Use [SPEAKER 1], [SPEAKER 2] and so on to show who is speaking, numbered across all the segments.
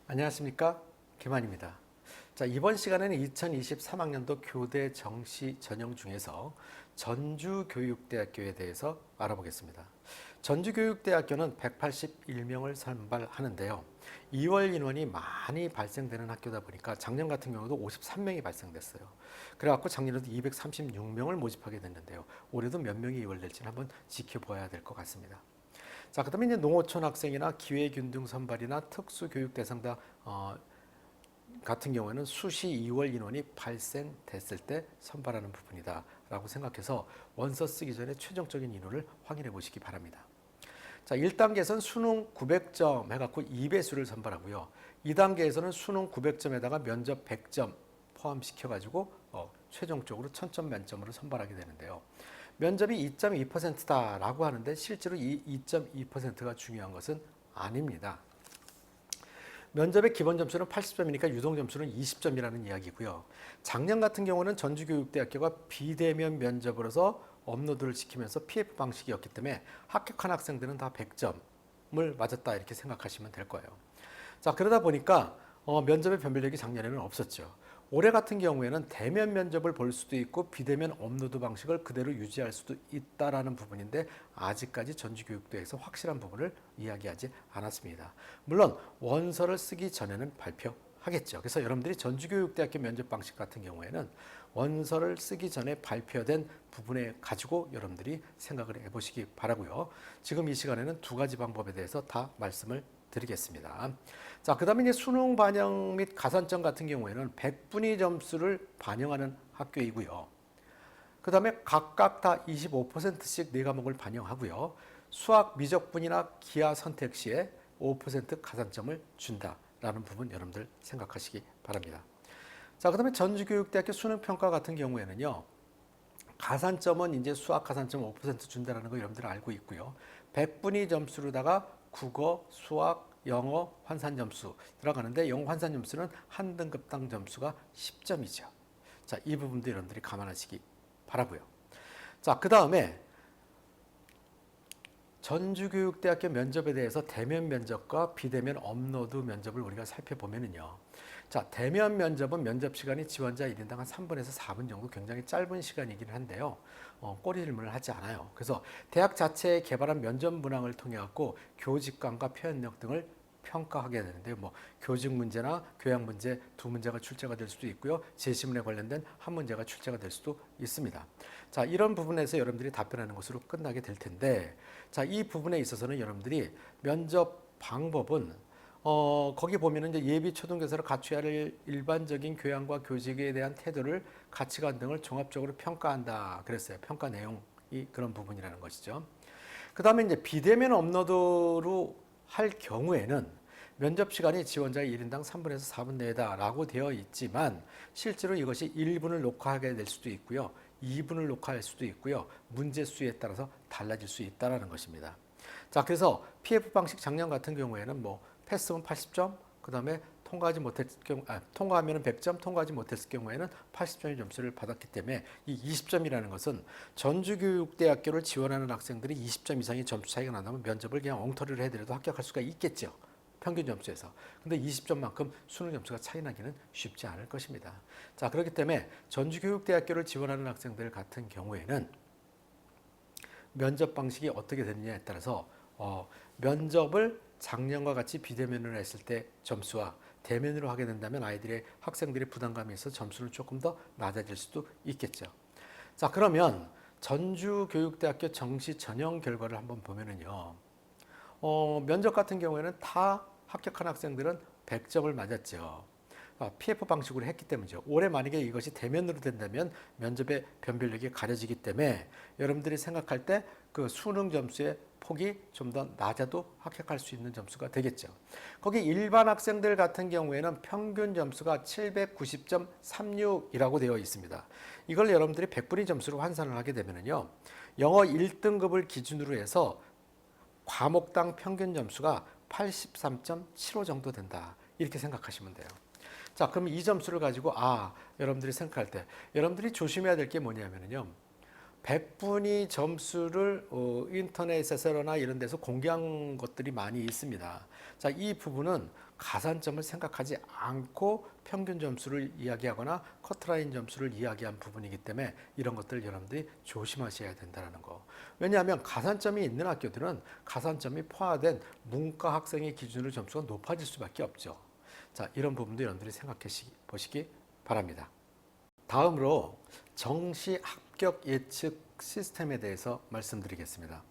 [SPEAKER 1] 안녕하십니까, 김한입니다. 자, 이번 시간에는 2023학년도 교대 정시 전형 중에서 전주교육대학교에 대해서 알아보겠습니다. 전주교육대학교는 181명을 선발하는데요. 2월 인원이 많이 발생되는 학교다 보니까 작년 같은 경우도 53명이 발생됐어요. 그래갖고 작년에도 236명을 모집하게 됐는데요. 올해도 몇 명이 이월될지는 한번 지켜봐야 될 것 같습니다. 자, 그다음에 이제 농어촌 학생이나 기회균등 선발이나 특수교육 대상자 같은 경우에는 수시 2월 인원이 발생됐을 때 선발하는 부분이다라고 생각해서 원서 쓰기 전에 최종적인 인원을 확인해 보시기 바랍니다. 자, 1단계에서는 수능 900점 해갖고 2배수를 선발하고요. 2단계에서는 수능 900점에다가 면접 100점 포함시켜가지고 최종적으로 1000점 만점으로 선발하게 되는데요. 면접이 2.2%다라고 하는데 실제로 이 2.2%가 중요한 것은 아닙니다. 면접의 기본 점수는 80점이니까 유동 점수는 20점이라는 이야기고요. 작년 같은 경우는 전주교육대학교가 비대면 면접으로서 업로드를 시키면서 PF 방식이었기 때문에 합격한 학생들은 다 100점을 맞았다 이렇게 생각하시면 될 거예요. 자, 그러다 보니까 면접의 변별력이 작년에는 없었죠. 올해 같은 경우에는 대면 면접을 볼 수도 있고 비대면 업로드 방식을 그대로 유지할 수도 있다라는 부분인데 아직까지 전주교육대에서 확실한 부분을 이야기하지 않았습니다. 물론 원서를 쓰기 전에는 발표하겠죠. 그래서 여러분들이 전주교육대학교 면접 방식 같은 경우에는 원서를 쓰기 전에 발표된 부분에 가지고 여러분들이 생각을 해보시기 바라고요. 지금 이 시간에는 두 가지 방법에 대해서 다 말씀을 드리겠습니다. 자, 그 다음에 이제 수능 반영 및 가산점 같은 경우에는 100분위 점수를 반영하는 학교이고요. 그 다음에 각각 다 25%씩 네 과목을 반영하고요. 수학 미적분이나 기하 선택 시에 5% 가산점을 준다라는 부분 여러분들 생각하시기 바랍니다. 자, 그 다음에 전주교육대학교 수능평가 같은 경우에는요. 가산점은 이제 수학 가산점 5% 준다는 거 여러분들 알고 있고요. 100분위 점수로다가 국어, 수학, 영어 환산 점수 들어가는데 영어 환산 점수는 한 등급당 점수가 10점이죠. 자, 이 부분도 여러분들이 감안하시기 바라고요. 자, 그 다음에 전주교육대학교 면접에 대해서 대면 면접과 비대면 업로드 면접을 우리가 살펴보면은요. 자, 대면 면접은 면접 시간이 지원자 1인당 한 3분에서 4분 정도 굉장히 짧은 시간이긴 한데요. 꼬리 질문을 하지 않아요. 그래서 대학 자체에 개발한 면접 문항을 통해 갖고 교직감과 표현력 등을 평가하게 되는데 교직 문제나 교양 문제 두 문제가 출제가 될 수도 있고요. 제시문에 관련된 한 문제가 출제가 될 수도 있습니다. 자, 이런 부분에서 여러분들이 답변하는 것으로 끝나게 될 텐데, 자, 이 부분에 있어서는 여러분들이 면접 방법은 거기 보면은 이제 예비 초등교사를 갖춰야 할 일반적인 교양과 교직에 대한 태도를 가치관 등을 종합적으로 평가한다 그랬어요. 평가 내용이 그런 부분이라는 것이죠. 그 다음에 이제 비대면 업로드로 할 경우에는 면접 시간이 지원자의 1인당 3분에서 4분 내다라고 되어 있지만 실제로 이것이 1분을 녹화하게 될 수도 있고요. 2분을 녹화할 수도 있고요. 문제 수에 따라서 달라질 수 있다는 것입니다. 자, 그래서 PF 방식 작년 같은 경우에는 패스면 80점, 그 다음에 통과하지 못했을 경우, 통과하면 100점, 통과하지 못했을 경우에는 80점의 점수를 받았기 때문에 이 20점이라는 것은 전주교육대학교를 지원하는 학생들이 20점 이상의 점수 차이가 난다면 면접을 그냥 엉터리를 해더라도 합격할 수가 있겠죠. 평균 점수에서. 근데 20점만큼 수능 점수가 차이 나기는 쉽지 않을 것입니다. 자, 그렇기 때문에 전주교육대학교를 지원하는 학생들 같은 경우에는 면접 방식이 어떻게 되느냐에 따라서 면접을 작년과 같이 비대면으로 했을 때 점수와 대면으로 하게 된다면 학생들의 부담감이 있어 점수는 조금 더 낮아질 수도 있겠죠. 자, 그러면 전주교육대학교 정시 전형 결과를 한번 보면은요. 면접 같은 경우에는 다 합격한 학생들은 100점을 맞았죠. PF 방식으로 했기 때문이죠. 올해 만약에 이것이 대면으로 된다면 면접의 변별력이 가려지기 때문에 여러분들이 생각할 때 그 수능 점수의 폭이 좀 더 낮아도 합격할 수 있는 점수가 되겠죠. 거기 일반 학생들 같은 경우에는 평균 점수가 790.36이라고 되어 있습니다. 이걸 여러분들이 100분위 점수로 환산을 하게 되면요. 영어 1등급을 기준으로 해서 과목당 평균 점수가 83.75 정도 된다. 이렇게 생각하시면 돼요. 자, 그럼 이 점수를 가지고 여러분들이 생각할 때 여러분들이 조심해야 될 게 뭐냐면요. 100분이 점수를 인터넷에서나 이런 데서 공개한 것들이 많이 있습니다. 자, 이 부분은 가산점을 생각하지 않고 평균 점수를 이야기하거나 커트라인 점수를 이야기한 부분이기 때문에 이런 것들 여러분들이 조심하셔야 된다는 거. 왜냐하면 가산점이 있는 학교들은 가산점이 포함된 문과 학생의 기준으로 점수가 높아질 수밖에 없죠. 자, 이런 부분도 여러분들이 생각해 보시기 바랍니다. 다음으로 정시 합격 예측 시스템에 대해서 말씀드리겠습니다.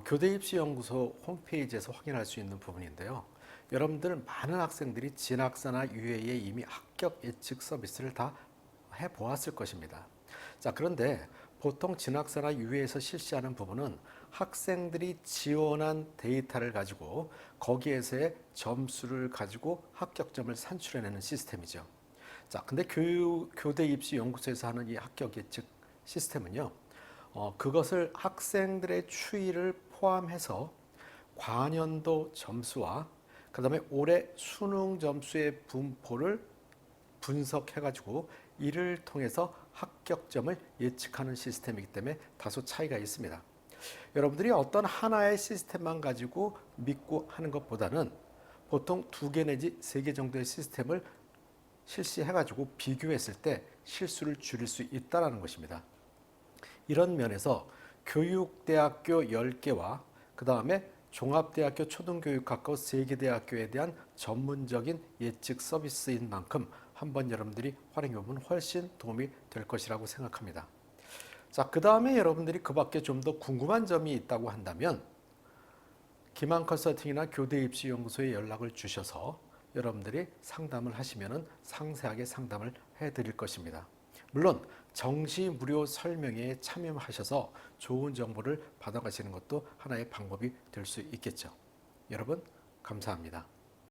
[SPEAKER 1] 교대입시연구소 홈페이지에서 확인할 수 있는 부분인데요. 여러분들 많은 학생들이 진학사나 유예에 이미 합격 예측 서비스를 다 해보았을 것입니다. 자, 그런데 보통 진학사나 유예에서 실시하는 부분은 학생들이 지원한 데이터를 가지고 거기에서의 점수를 가지고 합격점을 산출해내는 시스템이죠. 자, 근데 교대 입시 연구소에서 하는 이 합격 예측 시스템은요, 그것을 학생들의 추이를 포함해서 과년도 점수와 그다음에 올해 수능 점수의 분포를 분석해가지고 이를 통해서 합격점을 예측하는 시스템이기 때문에 다소 차이가 있습니다. 여러분들이 어떤 하나의 시스템만 가지고 믿고 하는 것보다는 보통 2개 내지 3개 정도의 시스템을 실시해가지고 비교했을 때 실수를 줄일 수 있다는 것입니다. 이런 면에서 교육대학교 10개와 그 다음에 종합대학교 초등교육학과 3개 대학교에 대한 전문적인 예측 서비스인 만큼 한번 여러분들이 활용해보면 훨씬 도움이 될 것이라고 생각합니다. 자, 그 다음에 여러분들이 그 밖에 좀 더 궁금한 점이 있다고 한다면 기만 컨설팅이나 교대입시연구소에 연락을 주셔서 여러분들이 상담을 하시면 상세하게 상담을 해드릴 것입니다. 물론 정시 무료 설명회에 참여하셔서 좋은 정보를 받아가시는 것도 하나의 방법이 될 수 있겠죠. 여러분 감사합니다.